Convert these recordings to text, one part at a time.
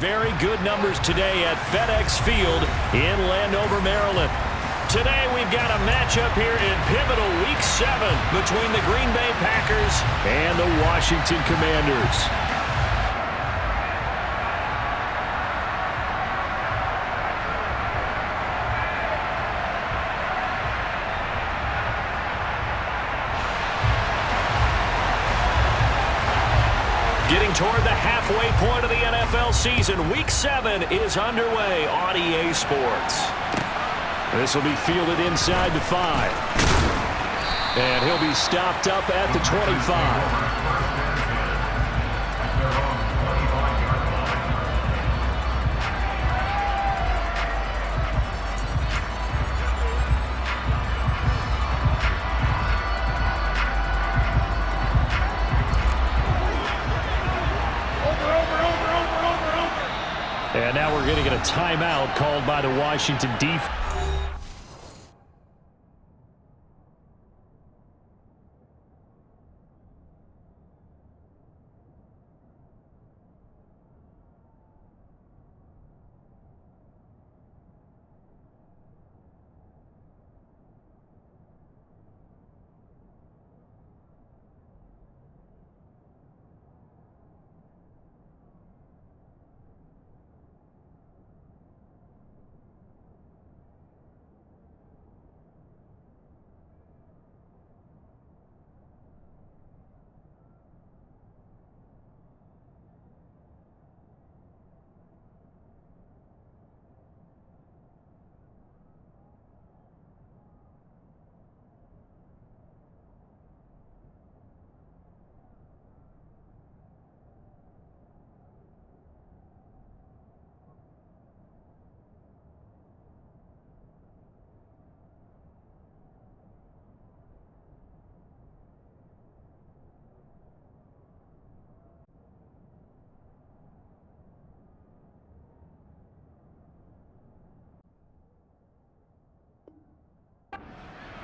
Very good numbers today at FedEx Field in Landover, Maryland. Today we've got a matchup here in pivotal Week 7 between the Green Bay Packers and the Washington Commanders. Getting toward the halfway point of the NFL season, Week 7 is underway on EA Sports. This will be fielded inside the 5. And he'll be stopped up at the 25. And now we're going to get a timeout called by the Washington defense.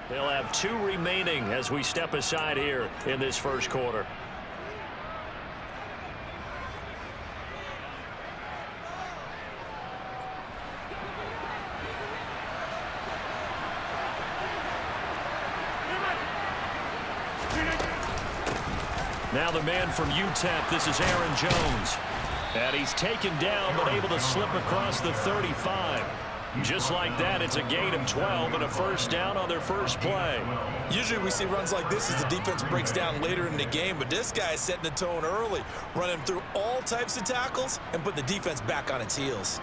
They'll have 2 remaining as we step aside here in this first quarter. Now the man from UTEP, this is Aaron Jones. And he's taken down but able to slip across the 35. Just like that, it's a gain of 12 and a first down on their first play. Usually we see runs like this as the defense breaks down later in the game, but this guy is setting the tone early, running through all types of tackles and put the defense back on its heels.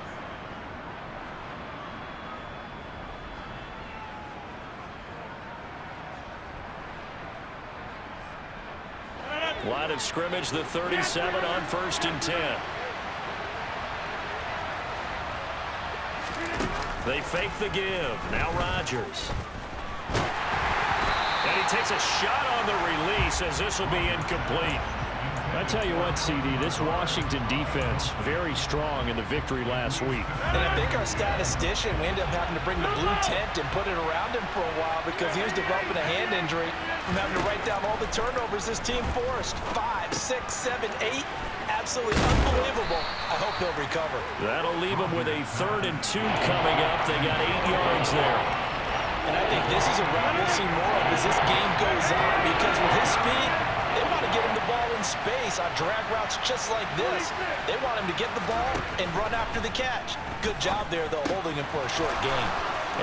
Line of scrimmage, the 37 on 1st and 10. They fake the give. Now Rodgers. And he takes a shot on the release as this will be incomplete. I tell you what, CD, this Washington defense, very strong in the victory last week. And I think our statistician, we ended up having to bring the blue tent and put it around him for a while because he was developing a hand injury from having to write down all the turnovers this team forced. 5, 6, 7, 8. Absolutely unbelievable. I hope he'll recover. That'll leave him with a 3rd and 2 coming up. They got 8 yards there. And I think this is a route we'll see more of as this game goes on because with his speed, they want to get him the ball in space on drag routes just like this. They want him to get the ball and run after the catch. Good job there, though, holding him for a short gain.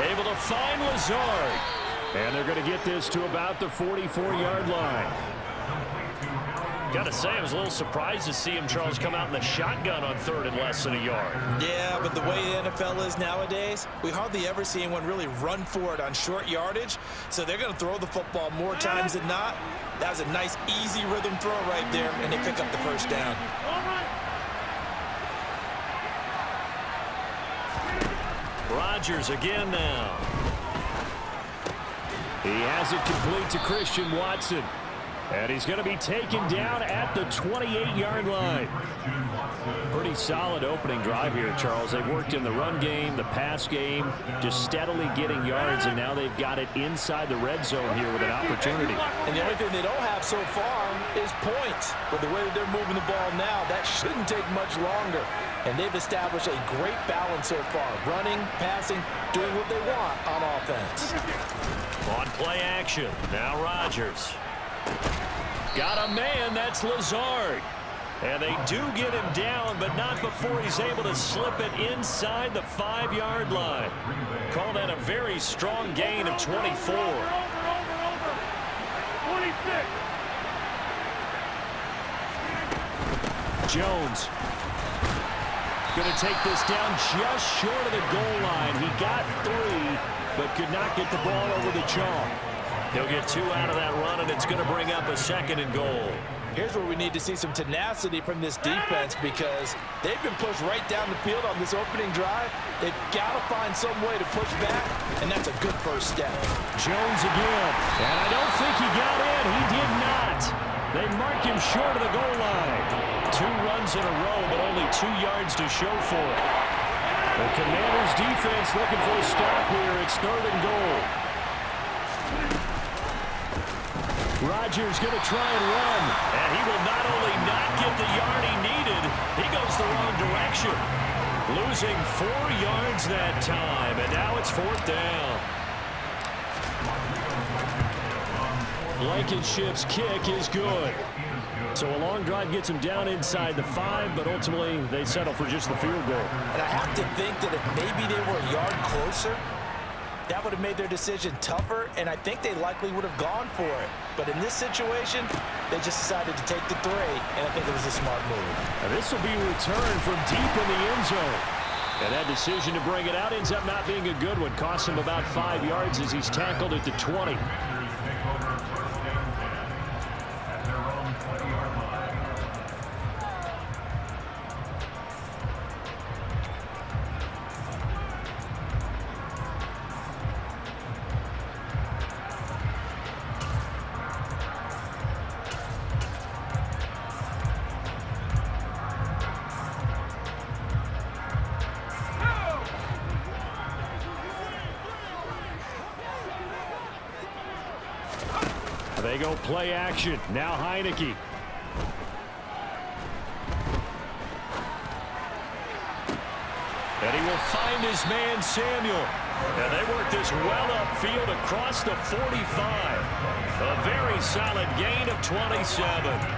Able to find Lazard. And they're going to get this to about the 44-yard line. Got to say, I was a little surprised to see him, Charles, come out in the shotgun on 3rd and less than a yard. Yeah, but the way the NFL is nowadays, we hardly ever see anyone really run for it on short yardage. So they're going to throw the football more times than not. That was a nice, easy rhythm throw right there, and they pick up the first down. Rodgers again now. He has it complete to Christian Watson. And he's going to be taken down at the 28-yard line. Pretty solid opening drive here, Charles. They've worked in the run game, the pass game, just steadily getting yards, and now they've got it inside the red zone here with an opportunity. And the only thing they don't have so far is points. But the way that they're moving the ball now, that shouldn't take much longer. And they've established a great balance so far. Running, passing, doing what they want on offense. On play action, now Rodgers. Got a man, that's Lazard. And they do get him down, but not before he's able to slip it inside the 5-yard line. Call that a very strong gain of 24. 26. Jones. Going to take this down just short of the goal line. He got 3, but could not get the ball over the chalk. He'll get 2 out of that run, and it's going to bring up a 2nd and goal. Here's where we need to see some tenacity from this defense because they've been pushed right down the field on this opening drive. They've got to find some way to push back, and that's a good first step. Jones again, and I don't think he got in. He did not. They mark him short of the goal line. 2 runs in a row, but only 2 yards to show for it. The Commanders' defense looking for a stop here. It's 3rd and goal. Rodgers going to try and run. And he will not only not get the yard he needed, he goes the wrong direction. Losing 4 yards that time, and now it's 4th down. Blankenship's kick is good. So a long drive gets him down inside the 5, but ultimately they settle for just the field goal. And I have to think that if maybe they were a yard closer, that would have made their decision tougher, and I think they likely would have gone for it. But in this situation, they just decided to take the 3, and I think it was a smart move. And this will be returned from deep in the end zone. And that decision to bring it out ends up not being a good one. Costs him about 5 yards as he's tackled at the 20. They go play action. Now Heineke. And he will find his man Samuel. And they work this well upfield across the 45. A very solid gain of 27.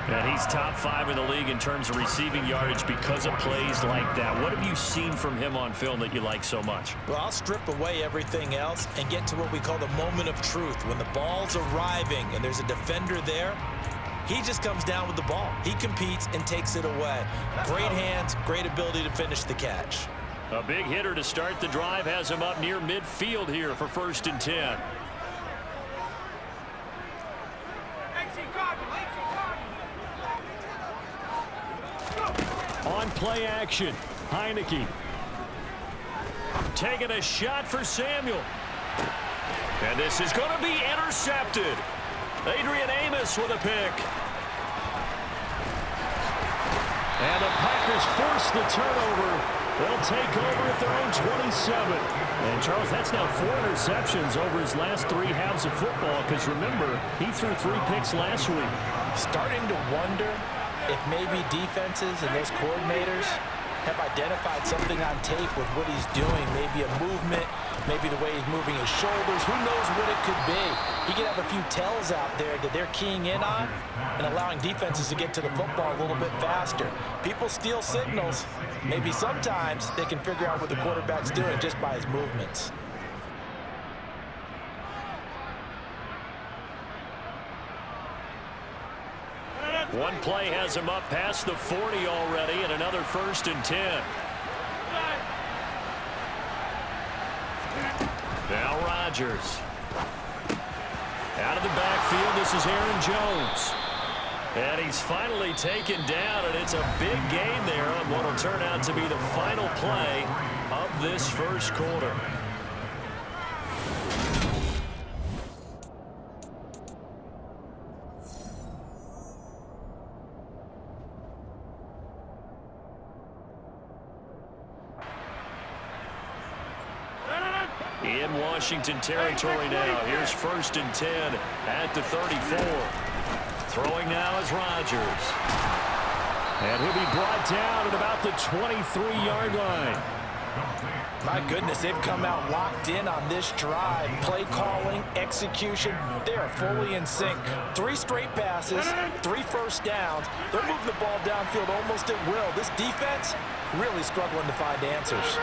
And he's top 5 in the league in terms of receiving yardage because of plays like that. What have you seen from him on film that you like so much? Well, I'll strip away everything else and get to what we call the moment of truth. When the ball's arriving and there's a defender there, he just comes down with the ball. He competes and takes it away. Great hands, great ability to finish the catch. A big hitter to start the drive has him up near midfield here for 1st and 10. On play action, Heineke. Taking a shot for Samuel. And this is going to be intercepted. Adrian Amos with a pick. And the Packers force the turnover. They'll take over at their own 27. And, Charles, that's now 4 interceptions over his last 3 halves of football because, remember, he threw 3 picks last week. Starting to wonder if maybe defenses and those coordinators have identified something on tape with what he's doing. Maybe a movement, maybe the way he's moving his shoulders. Who knows what it could be? He could have a few tells out there that they're keying in on and allowing defenses to get to the football a little bit faster. People steal signals. Maybe sometimes they can figure out what the quarterback's doing just by his movements. One play has him up past the 40 already, and another 1st and 10. Now Rodgers. Out of the backfield, this is Aaron Jones. And he's finally taken down, and it's a big gain there on what will turn out to be the final play of this first quarter. In Washington territory now. Here's 1st and 10 at the 34. Throwing now is Rodgers. And he'll be brought down at about the 23-yard line. My goodness, they've come out locked in on this drive. Play calling, execution, they are fully in sync. 3 straight passes, 3 first downs. They're moving the ball downfield almost at will. This defense really struggling to find answers.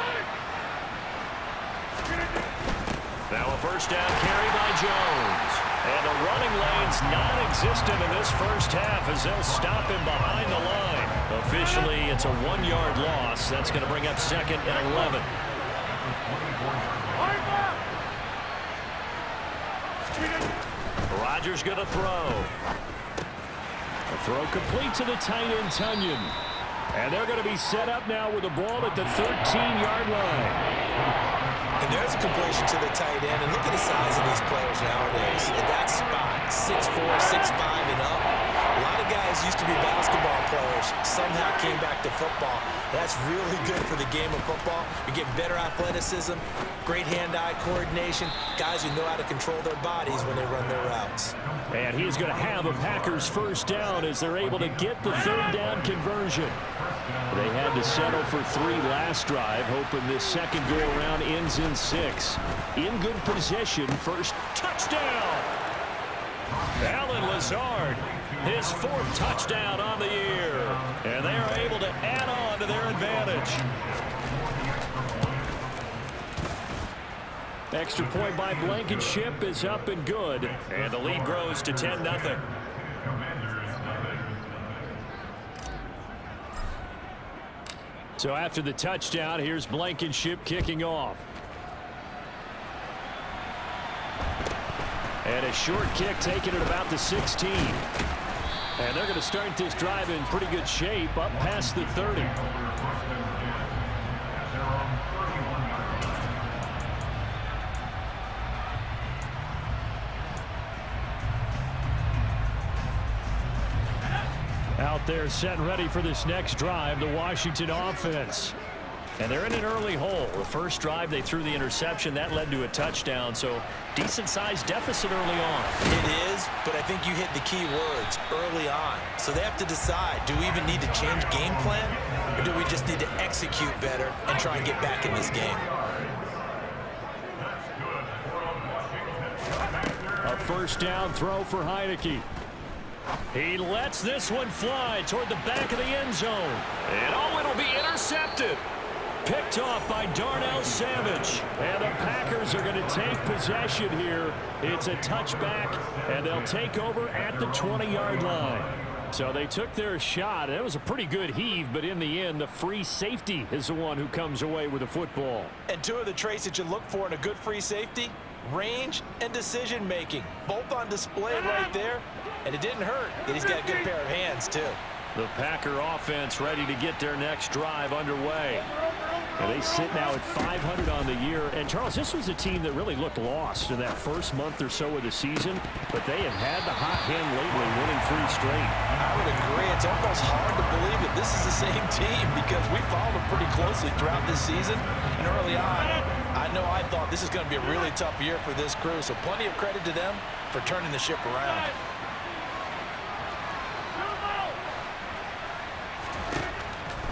Now a first down carry by Jones. And the running lane's non-existent in this first half as they'll stop him behind the line. Officially, it's a 1-yard loss. That's going to bring up 2nd and 11. Rodgers going to throw. A throw complete to the tight end, Tunyon. And they're going to be set up now with the ball at the 13-yard line. And there's a completion to the tight end. And look at the size of these players nowadays. At that spot, 6'4", 6'5", and up. A lot of guys used to be basketball players. Somehow came back to football. That's really good for the game of football. You get better athleticism, great hand-eye coordination, guys who know how to control their bodies when they run their routes. And he's going to have a Packers first down as they're able to get the 3rd down conversion. They had to settle for 3 last drive, hoping this second go-around ends in 6. In good possession, first touchdown. Allen Lazard, his 4th touchdown on the year. And they are able to add on to their advantage. Extra point by Blankenship is up and good. And the lead grows to 10-0. So after the touchdown, here's Blankenship kicking off. And a short kick taken at about the 16. And they're going to start this drive in pretty good shape up past the 30. Out there set and ready for this next drive, the Washington offense. And they're in an early hole. The first drive, they threw the interception. That led to a touchdown, so decent-sized deficit early on. It is, but I think you hit the key words, early on. So they have to decide, do we even need to change game plan, or do we just need to execute better and try and get back in this game? A first down throw for Heineke. He lets this one fly toward the back of the end zone. And oh, it'll be intercepted. Picked off by Darnell Savage. And the Packers are going to take possession here. It's a touchback, and they'll take over at the 20-yard line. So they took their shot. It was a pretty good heave, but in the end, the free safety is the one who comes away with the football. And 2 of the traits that you look for in a good free safety, range and decision-making. Both on display right there. And it didn't hurt that he's got a good pair of hands, too. The Packer offense ready to get their next drive underway. And they sit now at 500 on the year. And, Charles, this was a team that really looked lost in that first month or so of the season. But they have had the hot hand lately, winning 3 straight. I would agree. It's almost hard to believe that this is the same team because we followed them pretty closely throughout this season. And early on, I know I thought this is going to be a really tough year for this crew. So plenty of credit to them for turning the ship around.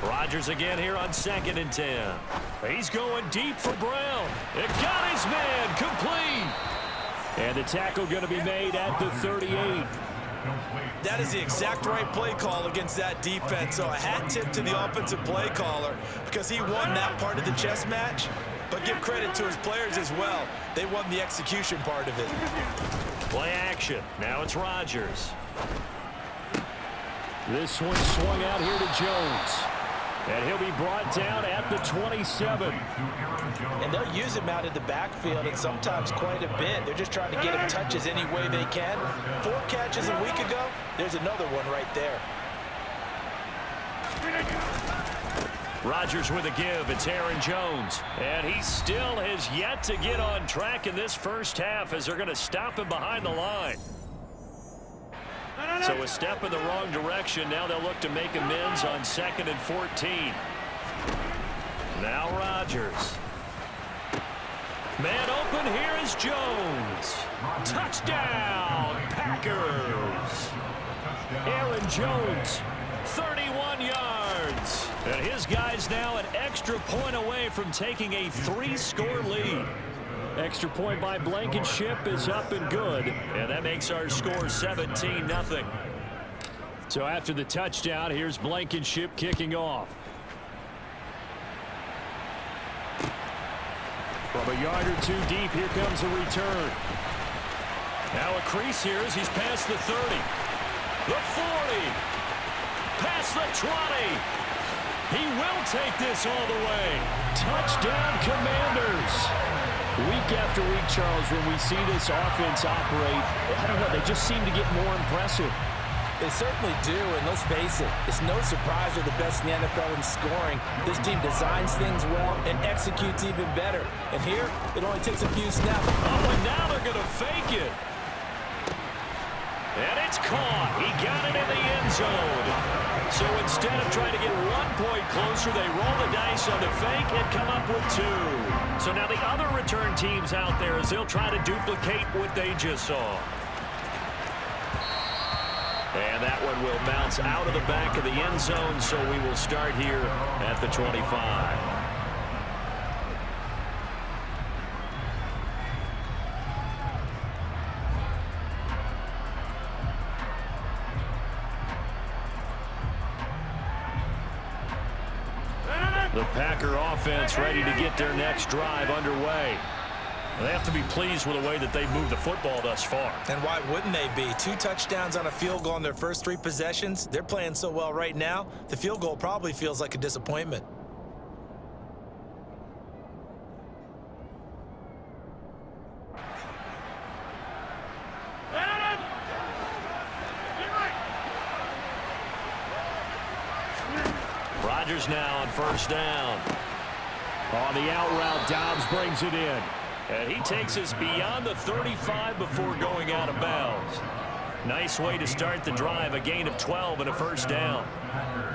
Rodgers again here on 2nd and 10. He's going deep for Brown. It got his man complete. And the tackle going to be made at the 38. That is the exact right play call against that defense. So a hat tip to the offensive play caller because he won that part of the chess match. But give credit to his players as well. They won the execution part of it. Play action. Now it's Rodgers. This one swung out here to Jones. And he'll be brought down at the 27. And they'll use him out in the backfield and sometimes quite a bit. They're just trying to get him touches any way they can. 4 catches a week ago. There's another one right there. Rodgers with a give. It's Aaron Jones. And he still has yet to get on track in this first half as they're going to stop him behind the line. So a step in the wrong direction. Now they'll look to make amends on 2nd and 14. Now Rodgers. Man open, here is Jones. Touchdown, Packers. Aaron Jones, 31 yards. And his guys now an extra point away from taking a 3-score lead. Extra point by Blankenship is up and good. And that makes our score 17-0. So after the touchdown, here's Blankenship kicking off. From a yard or two deep, here comes a return. Now a crease here as he's past the 30. The 40. Past the 20. He will take this all the way. Touchdown, Commanders. Week after week, Charles, when we see this offense operate, I don't know, they just seem to get more impressive. They certainly do, and let's face it, it's no surprise they're the best in the NFL in scoring. This team designs things well and executes even better. And here, it only takes a few snaps. Oh, and now they're going to fake it. And it's caught. He got it in the end zone. So instead of trying to get 1 point closer, they roll the dice on the fake and come up with 2. So now the other return teams out there as they'll try to duplicate what they just saw. And that one will bounce out of the back of the end zone, so we will start here at the 25. The Packer offense ready to get their next drive underway. They have to be pleased with the way that they've moved the football thus far. And why wouldn't they be? 2 touchdowns on a field goal in their first 3 possessions. They're playing so well right now, the field goal probably feels like a disappointment. Rodgers now on first down. On the out route, Dobbs brings it in. And he takes us beyond the 35 before going out of bounds. Nice way to start the drive, a gain of 12 and a first down.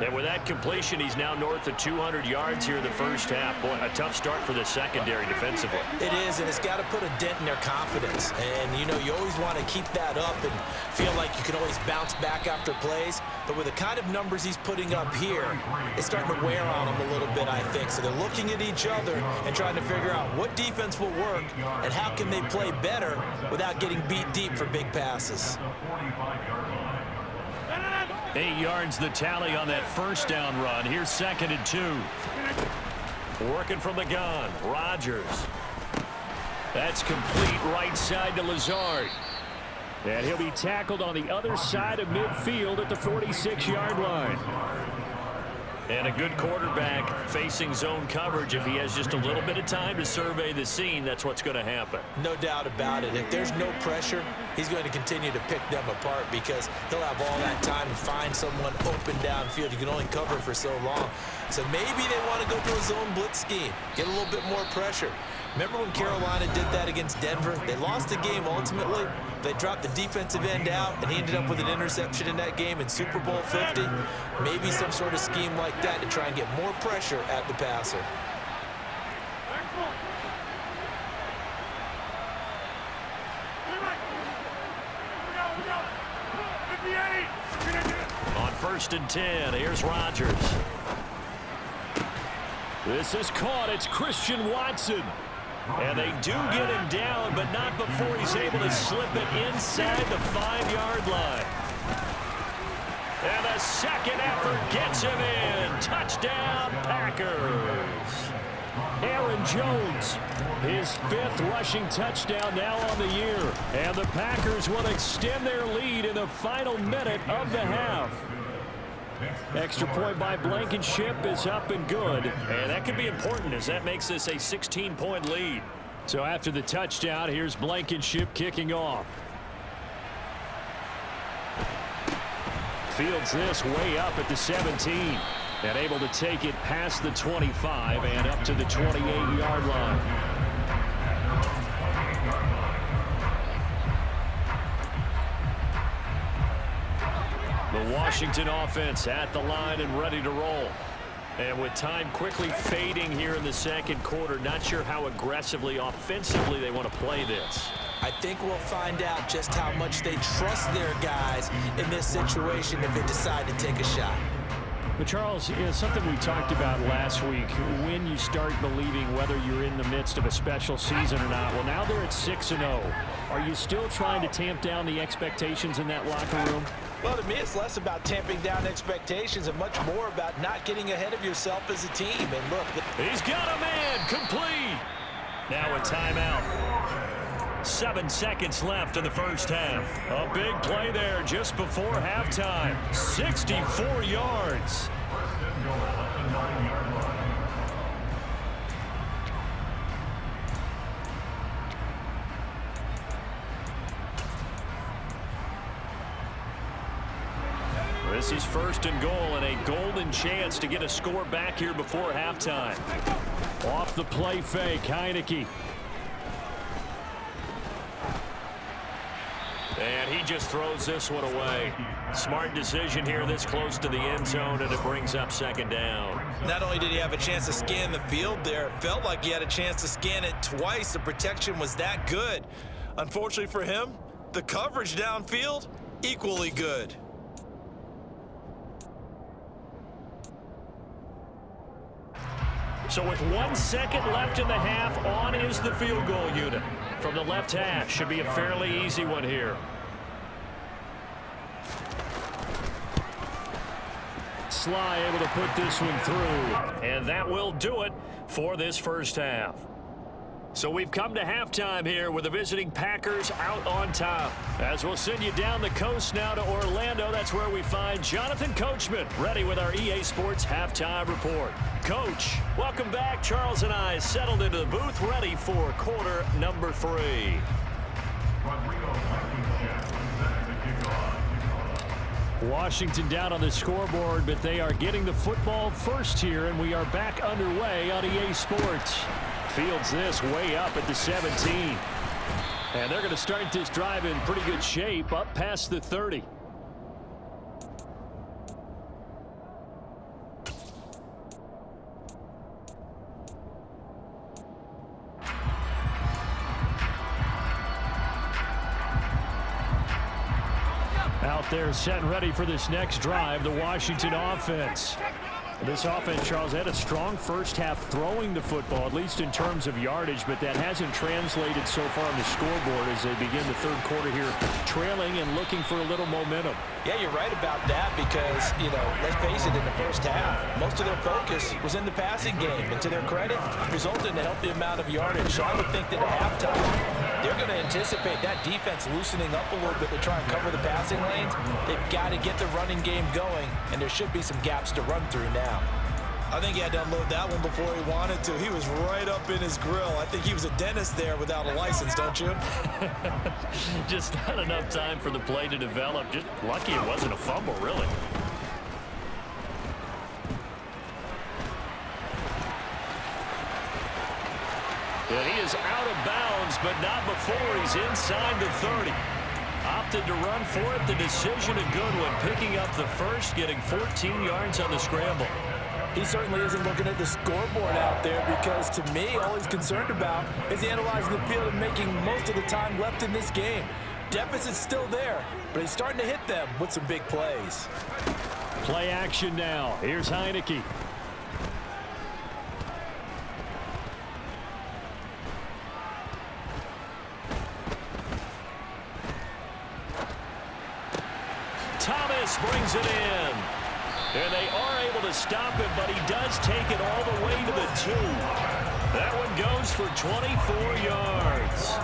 And with that completion, he's now north of 200 yards here in the first half. Boy, a tough start for the secondary defensively. It is, and it's got to put a dent in their confidence. And, you know, you always want to keep that up and feel like you can always bounce back after plays. But with the kind of numbers he's putting up here, it's starting to wear on them a little bit, I think. So they're looking at each other and trying to figure out what defense will work and how can they play better without getting beat deep for big passes. 8 yards the tally on that first down run. Here's 2nd and 2. Working from the gun, Rodgers. That's complete right side to Lazard. And he'll be tackled on the other side of midfield at the 46-yard line. And a good quarterback facing zone coverage. If he has just a little bit of time to survey the scene, that's what's going to happen. No doubt about it. If there's no pressure, he's going to continue to pick them apart because he'll have all that time to find someone open downfield. You can only cover for so long. So maybe they want to go to a zone blitz scheme, get a little bit more pressure. Remember when Carolina did that against Denver? They lost the game ultimately. They dropped the defensive end out, and he ended up with an interception in that game in Super Bowl 50. Maybe some sort of scheme like that to try and get more pressure at the passer. On 1st and 10, here's Rodgers. This is caught. It's Christian Watson. And they do get him down, but not before he's able to slip it inside the 5-yard line. And the second effort gets him in. Touchdown, Packers. Aaron Jones, his 5th rushing touchdown now on the year. And the Packers will extend their lead in the final minute of the half. Extra point by Blankenship is up and good. And that could be important as that makes this a 16-point lead. So after the touchdown, here's Blankenship kicking off. Fields this way up at the 17. And able to take it past the 25 and up to the 28-yard line. The Washington offense at the line and ready to roll. And with time quickly fading here in the second quarter, not sure how aggressively, offensively they want to play this. I think we'll find out just how much they trust their guys in this situation if they decide to take a shot. But Charles, something we talked about last week, when you start believing whether you're in the midst of a special season or not. Well, now they're at 6-0. Are you still trying to tamp down the expectations in that locker room? Well, to me, it's less about tamping down expectations and much more about not getting ahead of yourself as a team. And look, he's got a man complete. Now a timeout. 7 seconds left in the first half. A big play there just before halftime. 64 yards. This is 1st and goal and a golden chance to get a score back here before halftime. Off the play fake, Heineke. And he just throws this one away. Smart decision here this close to the end zone, and it brings up 2nd down. Not only did he have a chance to scan the field there, it felt like he had a chance to scan it twice. The protection was that good. Unfortunately for him, the coverage downfield, equally good. So with 1 second left in the half, on is the field goal unit. From the left hash, should be a fairly easy one here. Sly able to put this one through, and that will do it for this first half. So we've come to halftime here with the visiting Packers out on top. As we'll send you down the coast now to Orlando, that's where we find Jonathan Coachman ready with our EA Sports Halftime Report. Coach, welcome back. Charles and I settled into the booth ready for quarter number 3. Washington down on the scoreboard, but they are getting the football first here, and we are back underway on EA Sports. Fields this way up at the 17. And they're going to start this drive in pretty good shape up past the 30. Out there set and ready for this next drive, the Washington offense. This offense, Charles, had a strong first half throwing the football, at least in terms of yardage, but that hasn't translated so far on the scoreboard as they begin the third quarter here, trailing and looking for a little momentum. Yeah, you're right about that because, let's face it, in the first half, most of their focus was in the passing game. And to their credit, resulted in a healthy amount of yardage. So I would think that at halftime, they're going to anticipate that defense loosening up a little bit to try and cover the passing lanes. They've got to get the running game going, and there should be some gaps to run through now. I think he had to unload that one before he wanted to. He was right up in his grill. I think he was a dentist there without a license, don't you? Just not enough time for the play to develop. Just lucky it wasn't a fumble, really. And he is out of bounds, but not before he's inside the 30. Opted to run for it. The decision a good one. Picking up the first, getting 14 yards on the scramble. He certainly isn't looking at the scoreboard out there because, to me, all he's concerned about is analyzing the field and making most of the time left in this game. Deficit's still there, but he's starting to hit them with some big plays. Play action now. Here's Heineke. Thomas brings it in. And they are able to stop him, but he does take it all the way to the 2. That one goes for 24 yards.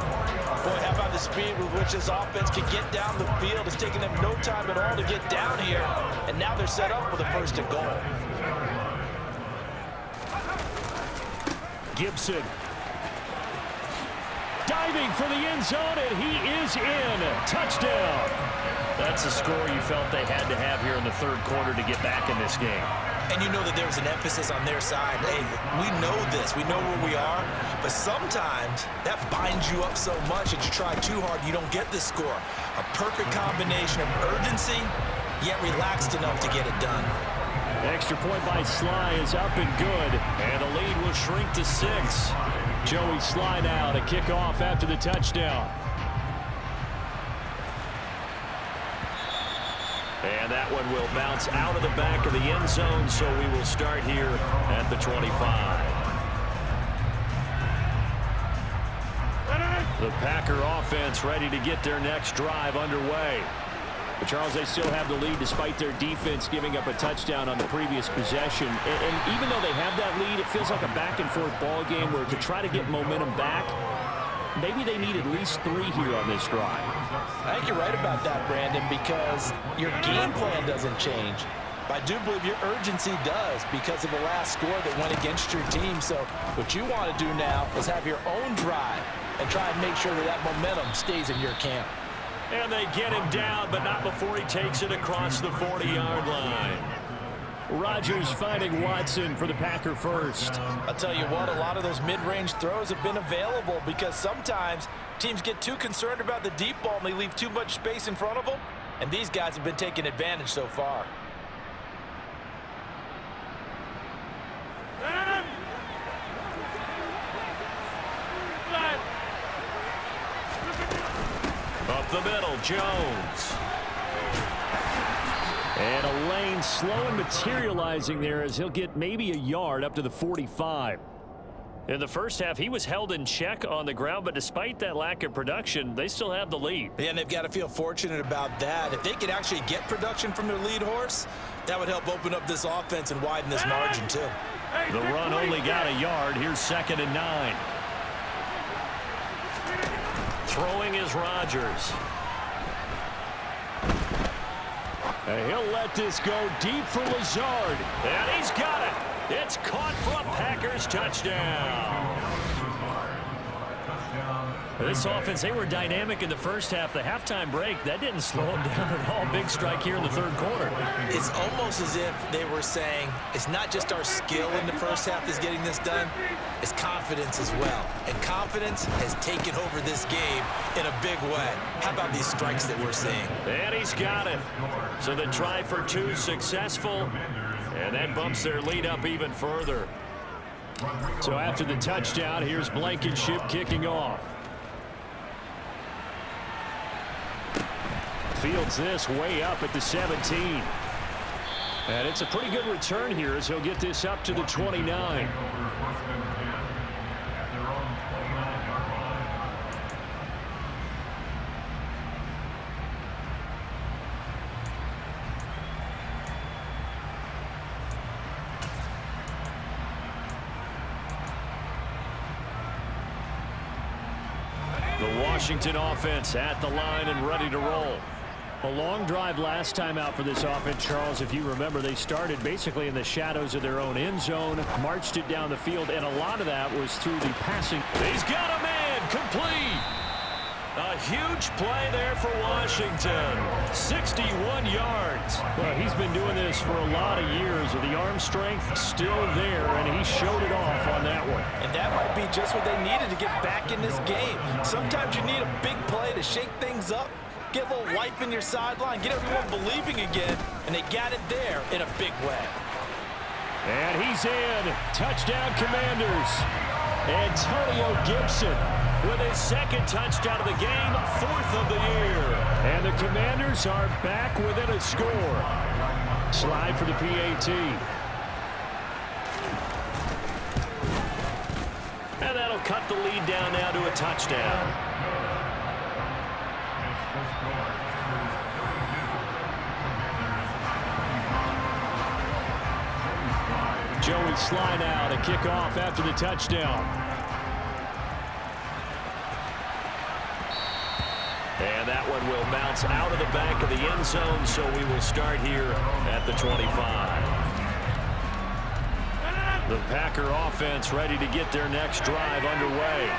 Boy, how about the speed with which this offense can get down the field? It's taking them no time at all to get down here. And now they're set up for the 1st and goal. Gibson. Diving for the end zone, and he is in. Touchdown. That's a score you felt they had to have here in the third quarter to get back in this game. And you know that there was an emphasis on their side. Hey, we know this. We know where we are. But sometimes that binds you up so much that you try too hard, you don't get this score. A perfect combination of urgency, yet relaxed enough to get it done. Extra point by Sly is up and good. And the lead will shrink to 6. Joey Sly now to kick off after the touchdown. And that one will bounce out of the back of the end zone, so we will start here at the 25. The Packer offense ready to get their next drive underway. But Charles, they still have the lead despite their defense giving up a touchdown on the previous possession. And even though they have that lead, it feels like a back-and-forth ball game where to try to get momentum back, maybe they need at least 3 here on this drive. I think you're right about that, Brandon, because your game plan doesn't change. But I do believe your urgency does because of the last score that went against your team. So what you want to do now is have your own drive and try and make sure that that momentum stays in your camp. And they get him down, but not before he takes it across the 40-yard line. Rodgers finding Watson for the Packer first. I'll tell you what, a lot of those mid-range throws have been available because sometimes teams get too concerned about the deep ball and they leave too much space in front of them. And these guys have been taking advantage so far. Up the middle, Jones. And a lane slow and materializing there as he'll get maybe a yard up to the 45. In the first half, he was held in check on the ground, but despite that lack of production, they still have the lead. Yeah, and they've got to feel fortunate about that. If they could actually get production from their lead horse, that would help open up this offense and widen this margin too. The run only got a yard. Here's 2nd and 9. Throwing is Rodgers. And he'll let this go deep for Lazard. And he's got it. It's caught for a Packers touchdown. This offense, they were dynamic in the first half. The halftime break, that didn't slow them down at all. Big strike here in the 3rd quarter. It's almost as if they were saying, it's not just our skill in the first half that's getting this done, it's confidence as well. And confidence has taken over this game in a big way. How about these strikes that we're seeing? And he's got it. So the try for 2 successful. And that bumps their lead up even further. So after the touchdown, here's Blankenship kicking off. Fields this way up at the 17. And it's a pretty good return here as he'll get this up to the 29. The Washington offense at the line and ready to roll. A long drive last time out for this offense, Charles. If you remember, they started basically in the shadows of their own end zone, marched it down the field, and a lot of that was through the passing. He's got a man, complete. A huge play there for Washington. 61 yards. Well, he's been doing this for a lot of years with the arm strength still there, and he showed it off on that one. And that might be just what they needed to get back in this game. Sometimes you need a big play to shake things up, get a little life in your sideline, get everyone believing again, and they got it there in a big way. And he's in. Touchdown, Commanders. Antonio Gibson with his 2nd touchdown of the game, 4th of the year. And the Commanders are back within a score. Slide for the PAT. And that'll cut the lead down now to a touchdown. Joey Sly now to kick off after the touchdown. And that one will bounce out of the back of the end zone, so we will start here at the 25. The Packer offense ready to get their next drive underway.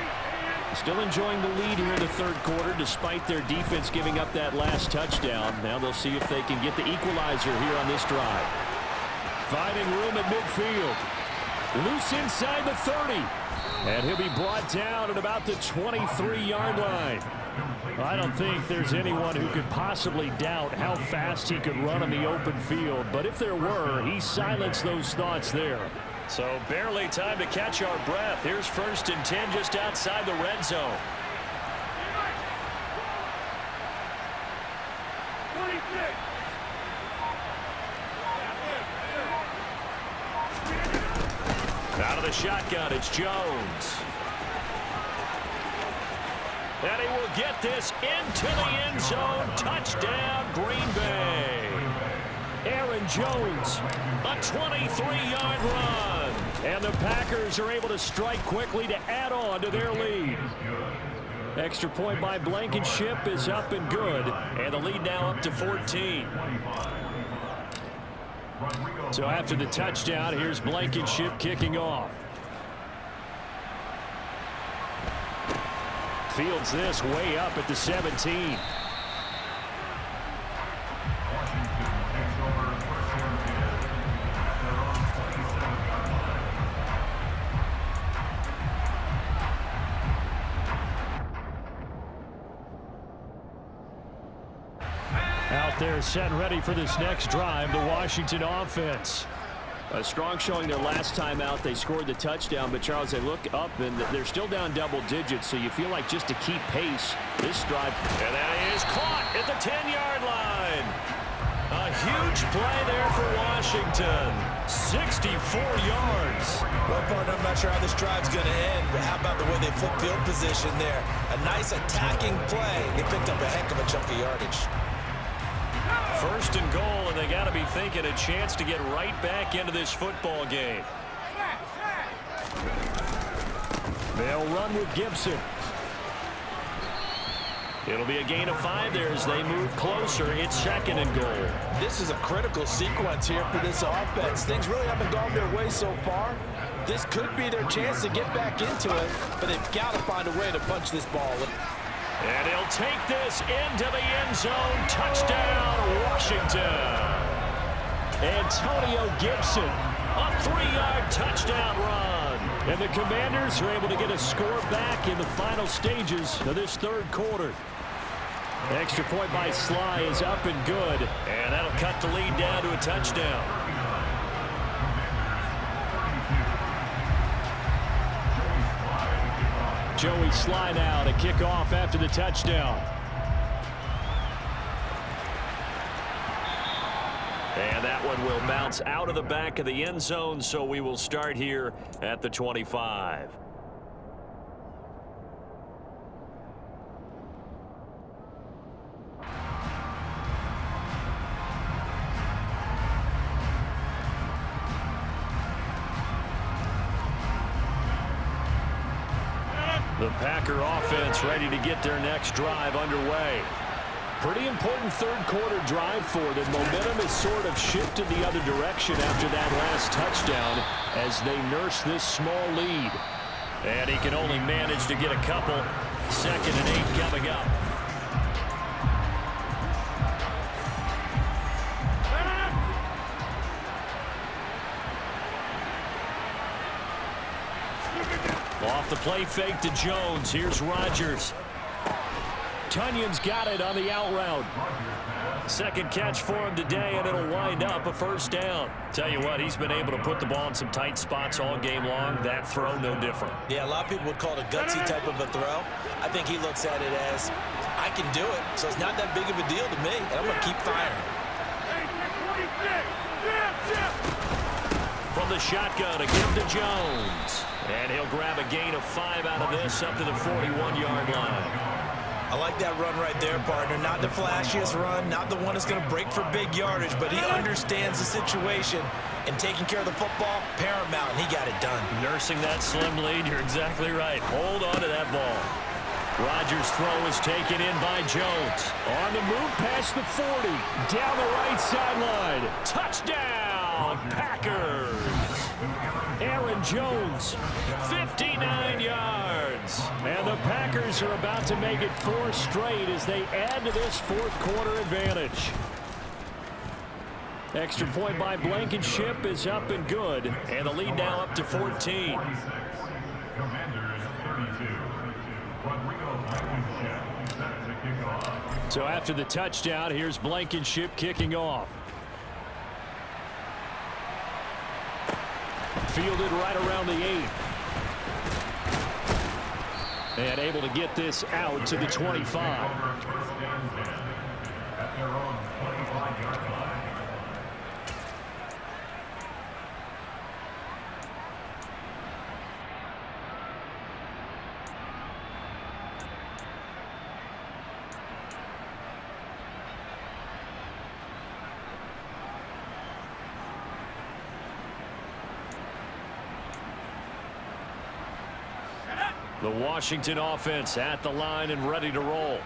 Still enjoying the lead here in the 3rd quarter despite their defense giving up that last touchdown. Now they'll see if they can get the equalizer here on this drive. Finding room at midfield. Loose inside the 30. And he'll be brought down at about the 23-yard line. I don't think there's anyone who could possibly doubt how fast he could run on the open field. But if there were, he silenced those thoughts there. So barely time to catch our breath. Here's 1st and 10 just outside the red zone. the shotgun, it's Jones. And he will get this into the end zone. Touchdown, Green Bay. Aaron Jones, a 23-yard run. And the Packers are able to strike quickly to add on to their lead. Extra point by Blankenship is up and good. And the lead now up to 14. So after the touchdown, here's Blankenship kicking off. Fields this way up at the 17. Out there set and ready for this next drive, the Washington offense. A strong showing their last time out. They scored the touchdown, but Charles, they look up and they're still down double digits, so you feel like just to keep pace this drive. And that is caught at the 10-yard line. A huge play there for Washington. 64 yards. Well, partner, I'm not sure how this drive's going to end, but how about the way they flip field position there? A nice attacking play. They picked up a heck of a chunk of yardage. First and goal, and they got to be thinking a chance to get right back into this football game. They'll run with Gibson. It'll be a gain of 5 there as they move closer. It's second and goal. This is a critical sequence here for this offense. Things really haven't gone their way so far. This could be their chance to get back into it, but they've got to find a way to punch this ball. And he'll take this into the end zone. Touchdown, Washington. Antonio Gibson, a 3-yard touchdown run. And the Commanders are able to get a score back in the final stages of this third quarter. Extra point by Sly is up and good. And that'll cut the lead down to a touchdown. Joey Sly now to kick off after the touchdown. And that one will bounce out of the back of the end zone, so we will start here at the 25. The Packer offense ready to get their next drive underway. Pretty important third quarter drive for them. Momentum has sort of shifted the other direction after that last touchdown as they nurse this small lead. And he can only manage to get a couple. 2nd and 8 coming up. Off the play fake to Jones. Here's Rodgers. Tunyon's got it on the out route. Second catch for him today, and it'll wind up a first down. Tell you what, he's been able to put the ball in some tight spots all game long. That throw, no different. Yeah, a lot of people would call it a gutsy type of a throw. I think he looks at it as, I can do it, so it's not that big of a deal to me, and I'm going to keep firing. From the shotgun, a give to Jones. And he'll grab a gain of 5 out of this up to the 41-yard line. I like that run right there, partner. Not the flashiest run, not the one that's going to break for big yardage, but he understands the situation, and taking care of the football, paramount, and he got it done. Nursing that slim lead, you're exactly right. Hold on to that ball. Rodgers' throw is taken in by Jones. On the move past the 40, down the right sideline. Touchdown, Packers. Aaron Jones, 59 yards. And the Packers are about to make it 4 straight as they add to this fourth quarter advantage. Extra point by Blankenship is up and good. And the lead now up to 14. So after the touchdown, here's Blankenship kicking off. Fielded right around the 8. And able to get this out to the 25. The Washington offense at the line and ready to roll.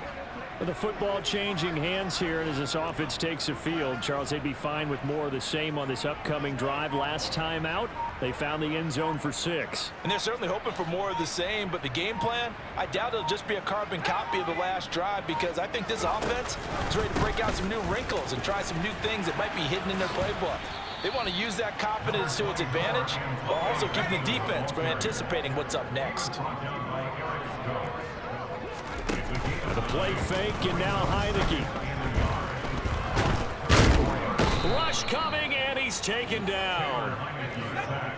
With the football changing hands here as this offense takes the field, Charles, they'd be fine with more of the same on this upcoming drive. Last time out, they found the end zone for 6. And they're certainly hoping for more of the same, but the game plan, I doubt it'll just be a carbon copy of the last drive, because I think this offense is ready to break out some new wrinkles and try some new things that might be hidden in their playbook. They want to use that confidence to its advantage, while also keeping the defense from anticipating what's up next. The play fake, and now Heineke. Rush coming, and he's taken down.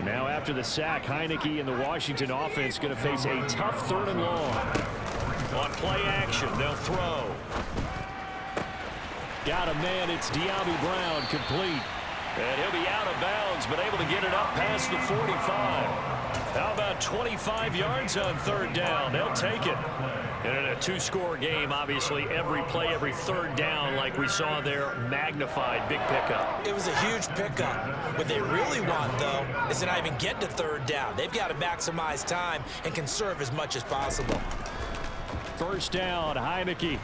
Now after the sack, Heineke and the Washington offense going to face a tough 3rd and long. On play action, they'll throw. Got a man, it's De'Ami Brown, complete. And he'll be out of bounds, but able to get it up past the 45. How about 25 yards on 3rd down? They'll take it. And in a 2-score game, obviously, every play, every 3rd down, like we saw there, magnified, big pickup. It was a huge pickup. What they really want, though, is to not even get to 3rd down. They've got to maximize time and conserve as much as possible. 1st down, Heineke.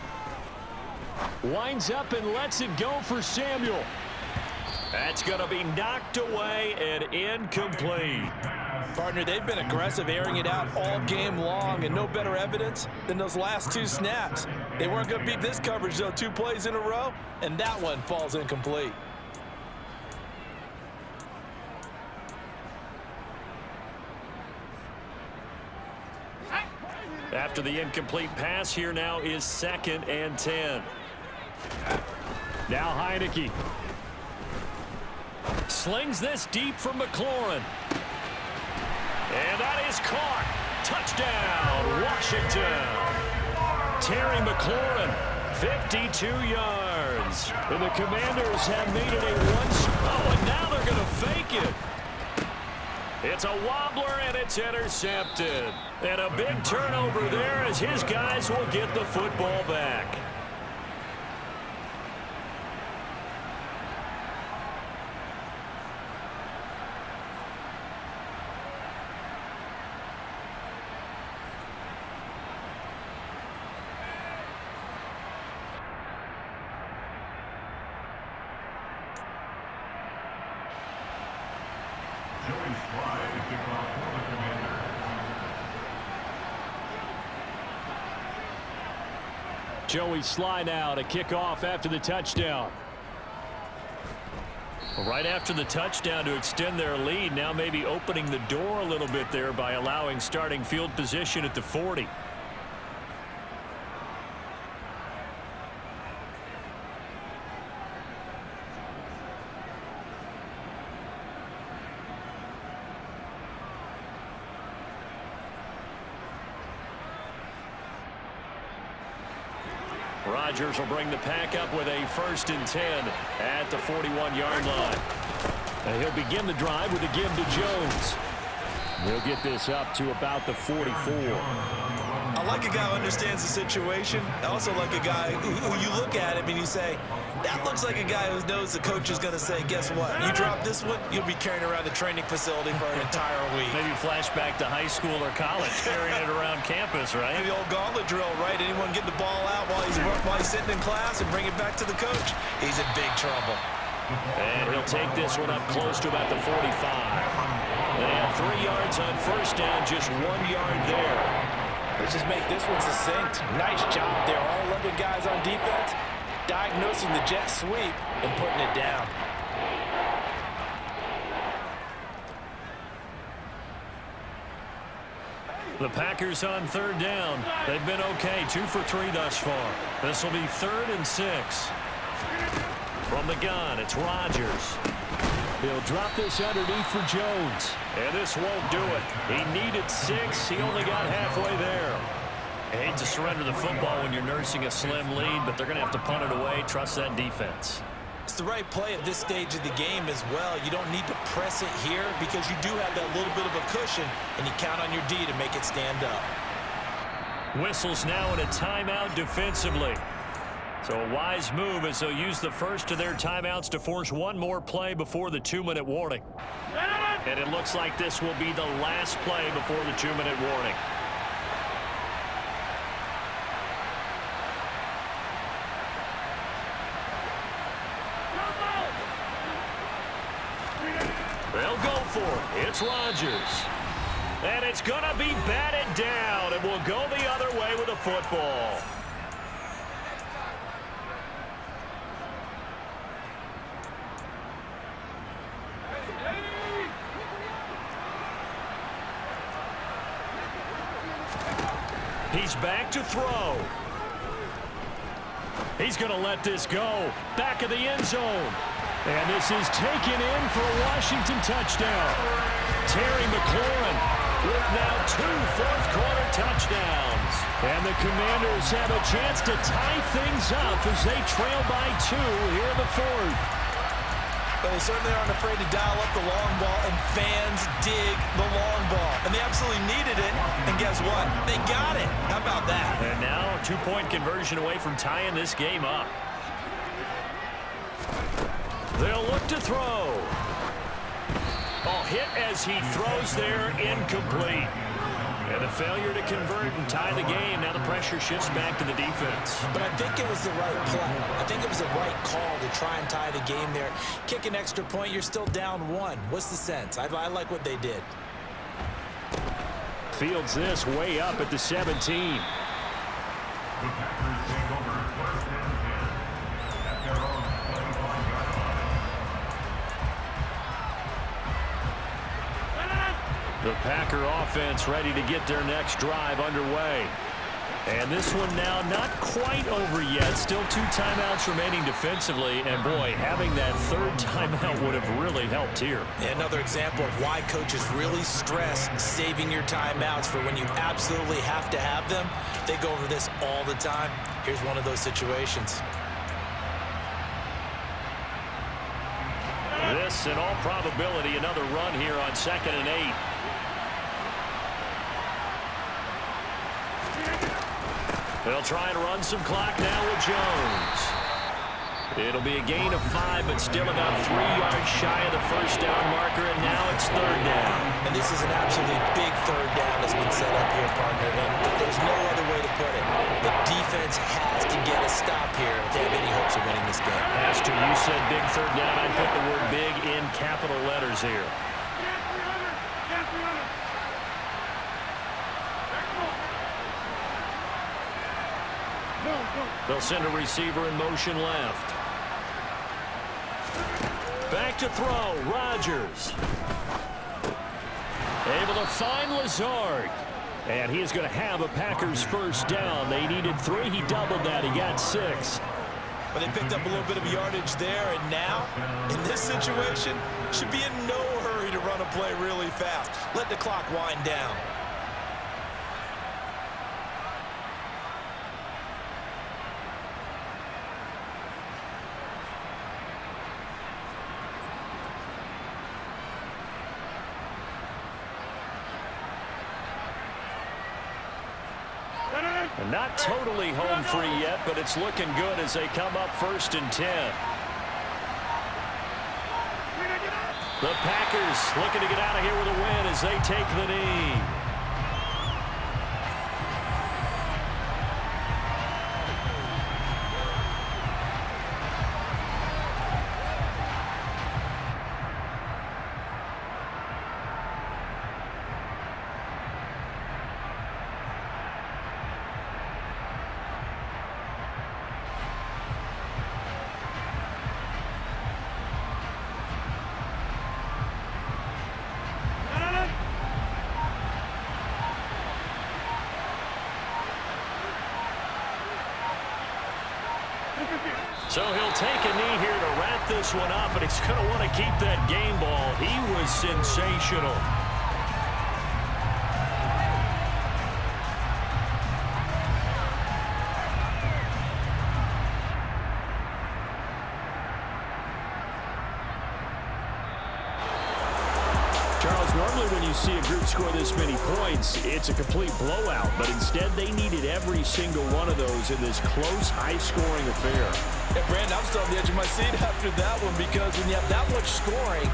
Winds up and lets it go for Samuel. That's going to be knocked away and incomplete. Partner, they've been aggressive, airing it out all game long, and no better evidence than those last 2 snaps. They weren't going to beat this coverage, though, 2 plays in a row, and that one falls incomplete. After the incomplete pass, here now is 2nd and 10. Now Heineke. Slings this deep from McLaurin. And that is caught. Touchdown, Washington. Terry McLaurin, 52 yards. And the Commanders have made it a Oh, and now they're going to fake it. It's a wobbler, and it's intercepted. And a big turnover there as his guys will get the football back. Joey Sly now to kick off after the touchdown. Right after the touchdown to extend their lead, now maybe opening the door a little bit there by allowing starting field position at the 40. Rodgers will bring the pack up with a 1st and 10 at the 41-yard line. And he'll begin the drive with a give to Jones. He'll get this up to about the 44. I like a guy who understands the situation. I also like a guy who you look at him and you say, that looks like a guy who knows the coach is going to say, guess what? You drop this one, you'll be carrying around the training facility for an entire week. Maybe flashback to high school or college, carrying it around campus, right? The old gauntlet drill, right? Anyone get the ball out while he's sitting in class and bring it back to the coach? He's in big trouble. And he'll take this one up close to about the 45. They have 3 yards on 1st down, just 1 yard there. Let's just make this one succinct. Nice job there. All 11 guys on defense diagnosing the jet sweep and putting it down. The Packers on 3rd down. They've been okay, 2 for 3 thus far. This will be 3rd and 6. From the gun, it's Rodgers. He'll drop this underneath for Jones. And this won't do it. He needed 6. He only got halfway there. I hate to surrender the football when you're nursing a slim lead, but they're going to have to punt it away. Trust that defense. It's the right play at this stage of the game as well. You don't need to press it here because you do have that little bit of a cushion, and you count on your D to make it stand up. Whistles now in a timeout defensively. So a wise move as they'll use the first of their timeouts to force one more play before the 2-minute warning. And it looks like this will be the last play before the 2-minute warning. It's Rodgers. And it's going to be batted down, and we'll go the other way with the football. He's back to throw. He's going to let this go. Back of the end zone. And this is taken in for a Washington touchdown. Terry McLaurin with now 2 fourth-quarter touchdowns. And the Commanders have a chance to tie things up as they trail by 2 here in the fourth. But they certainly aren't afraid to dial up the long ball, and fans dig the long ball. And they absolutely needed it, and guess what? They got it. How about that? And now a 2-point conversion away from tying this game up. They'll look to throw. Ball hit as he throws there, incomplete. And a failure to convert and tie the game. Now the pressure shifts back to the defense. But I think it was the right play. I think it was the right call to try and tie the game there. Kick an extra point, you're still down 1. What's the sense? I like what they did. Fields this way up at the 17. The Packer offense ready to get their next drive underway. And this one now not quite over yet. Still 2 timeouts remaining defensively. And, boy, having that 3rd timeout would have really helped here. Another example of why coaches really stress saving your timeouts for when you absolutely have to have them. They go over this all the time. Here's one of those situations. This, in all probability, another run here on 2nd and 8. They'll try and run some clock now with Jones. It'll be a gain of 5, but still about 3 yards shy of the first down marker, and now it's 3rd down. And this is an absolutely big 3rd down that's been set up here, partner. And there's no other way to put it. The defense has to get a stop here if they have any hopes of winning this game. Pastor, you said big 3rd down. I'd put the word big in capital letters here. They'll send a receiver in motion left. Back to throw, Rodgers. Able to find Lazard. And he is going to have a Packers first down. They needed 3. He doubled that. He got 6. But they picked up a little bit of yardage there, and now, in this situation, should be in no hurry to run a play really fast. Let the clock wind down. And not totally home free yet, but it's looking good as they come up 1st and 10. The Packers looking to get out of here with a win as they take the knee. So he'll take a knee here to wrap this one up, and he's going to want to keep that game ball. He was sensational. Charles, normally when you see a group score this many points, it's a complete blowout, but instead they needed every single one of those in this close, high-scoring affair. Yeah, Brandon, I'm still on the edge of my seat after that one, because when you have that much scoring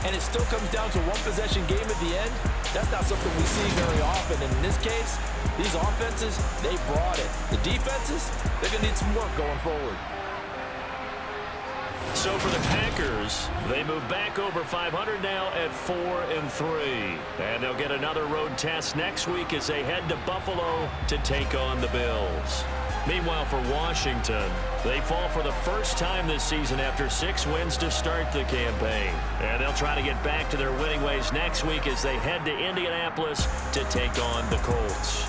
and it still comes down to 1-possession game at the end, that's not something we see very often. And in this case, these offenses, they brought it. The defenses, they're going to need some work going forward. So for the Packers, they move back over 500 now at 4-3. And they'll get another road test next week as they head to Buffalo to take on the Bills. Meanwhile, for Washington, they fall for the first time this season after 6 wins to start the campaign. And they'll try to get back to their winning ways next week as they head to Indianapolis to take on the Colts.